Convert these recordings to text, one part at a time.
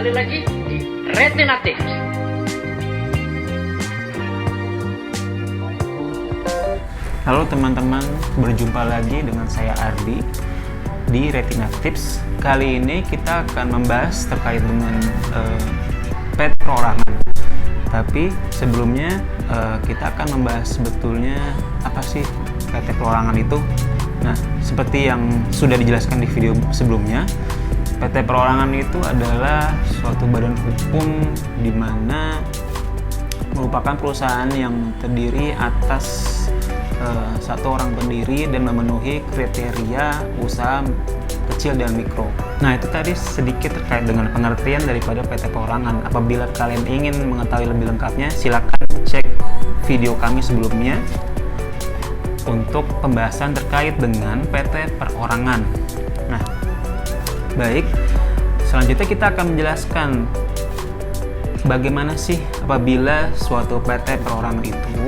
kembali lagi di Retina Tips. Halo teman-teman, berjumpa lagi dengan saya Ardi di Retina Tips. Kali ini kita akan membahas terkait dengan PT perorangan. Tapi sebelumnya kita akan membahas sebetulnya apa sih PT perorangan itu. Nah, seperti yang sudah dijelaskan di video sebelumnya, PT perorangan itu adalah suatu badan hukum di mana merupakan perusahaan yang terdiri atas satu orang pendiri dan memenuhi kriteria usaha kecil dan mikro. Nah, itu tadi sedikit terkait dengan pengertian daripada PT perorangan. Apabila kalian ingin mengetahui lebih lengkapnya, silakan cek video kami sebelumnya untuk pembahasan terkait dengan PT perorangan. Nah, baik, selanjutnya kita akan menjelaskan bagaimana sih apabila suatu PT perorangan itu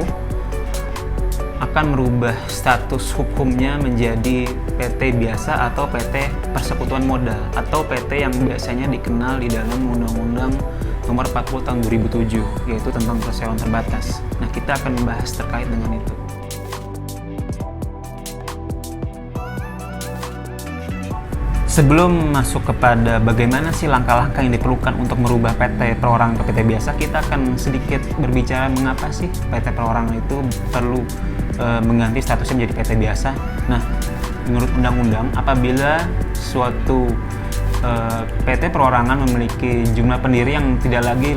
akan merubah status hukumnya menjadi PT biasa atau PT persekutuan modal atau PT yang biasanya dikenal di dalam Undang-Undang Nomor 40 Tahun 2007, yaitu tentang perseroan terbatas. Nah, kita akan membahas terkait dengan itu. Sebelum masuk kepada bagaimana sih langkah-langkah yang diperlukan untuk merubah PT perorangan ke PT biasa, kita akan sedikit berbicara mengapa sih PT perorangan itu perlu mengganti statusnya menjadi PT biasa. Nah, menurut undang-undang, apabila suatu PT perorangan memiliki jumlah pendiri yang tidak lagi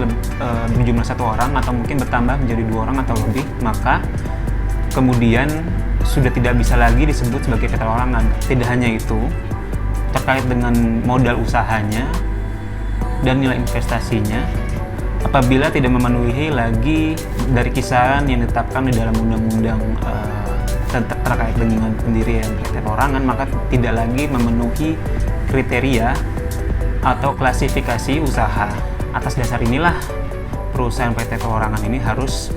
berjumlah satu orang atau mungkin bertambah menjadi 2 orang atau lebih, maka kemudian sudah tidak bisa lagi disebut sebagai PT perorangan. Tidak hanya itu, terkait dengan modal usahanya dan nilai investasinya, apabila tidak memenuhi lagi dari kisaran yang ditetapkan di dalam undang-undang terkait dengan pendirian PT perorangan, maka tidak lagi memenuhi kriteria atau klasifikasi usaha. Atas dasar inilah perusahaan PT perorangan ini harus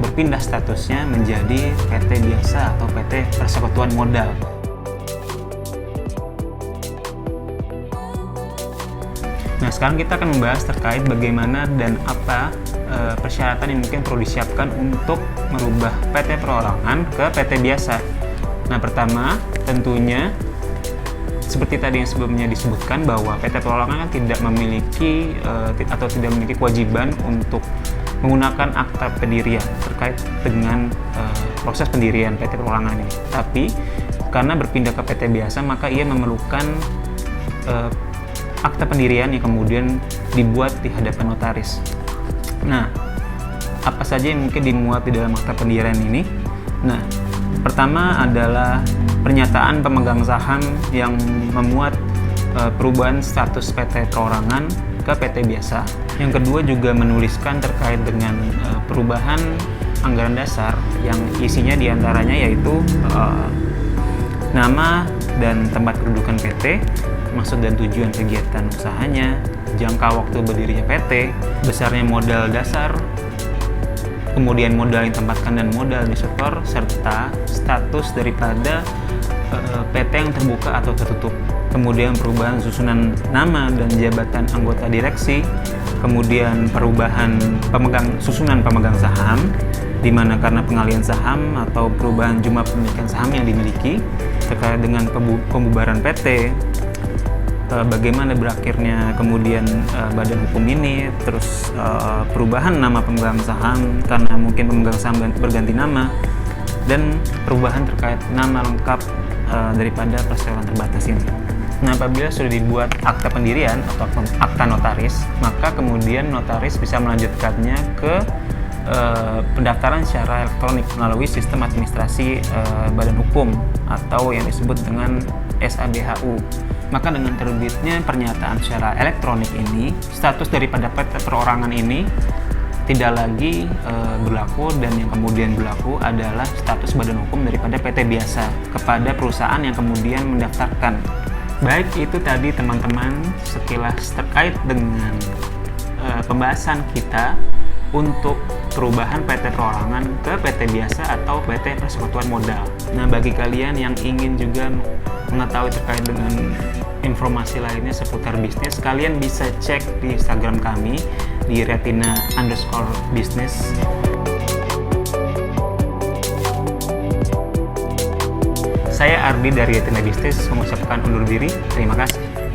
berpindah statusnya menjadi PT biasa atau PT persekutuan modal. Nah, sekarang kita akan membahas terkait bagaimana dan apa persyaratan yang mungkin perlu disiapkan untuk merubah PT perorangan ke PT biasa. Nah, pertama tentunya seperti tadi yang sebelumnya disebutkan bahwa PT perorangan tidak memiliki atau tidak memiliki kewajiban untuk menggunakan akta pendirian terkait dengan proses pendirian PT perorangan ini. Tapi karena berpindah ke PT biasa, maka ia memerlukan akta pendirian yang kemudian dibuat di hadapan notaris. Nah, apa saja yang mungkin dimuat di dalam akta pendirian ini? Nah, pertama adalah pernyataan pemegang saham yang memuat perubahan status PT perorangan ke PT biasa. Yang kedua juga menuliskan terkait dengan perubahan anggaran dasar yang isinya diantaranya yaitu nama dan tempat kedudukan PT, maksud dan tujuan kegiatan usahanya, jangka waktu berdirinya PT, besarnya modal dasar, kemudian modal yang ditempatkan dan modal disetor, serta status daripada PT yang terbuka atau tertutup. Kemudian perubahan susunan nama dan jabatan anggota direksi, kemudian perubahan susunan pemegang saham, di mana karena pengalihan saham atau perubahan jumlah pemilikan saham yang dimiliki, terkait dengan pembubaran PT, bagaimana berakhirnya kemudian badan hukum ini, terus perubahan nama pemegang saham karena mungkin pemegang saham berganti nama, dan perubahan terkait nama lengkap daripada perseroan terbatas ini. Nah, apabila sudah dibuat akta pendirian atau akta notaris, maka kemudian notaris bisa melanjutkannya ke pendaftaran secara elektronik melalui sistem administrasi badan hukum atau yang disebut dengan SABHU. Maka dengan terbitnya pernyataan secara elektronik ini, status daripada PT perorangan ini tidak lagi berlaku, dan yang kemudian berlaku adalah status badan hukum daripada PT biasa kepada perusahaan yang kemudian mendaftarkan. Baik, itu tadi teman-teman sekilas terkait dengan pembahasan kita untuk perubahan PT perorangan ke PT biasa atau PT persekutuan modal. Nah, bagi kalian yang ingin juga mengetahui terkait dengan informasi lainnya seputar bisnis, kalian bisa cek di Instagram kami di retina_business. Saya Ardi dari Retina Bisnis mengucapkan undur diri. Terima kasih.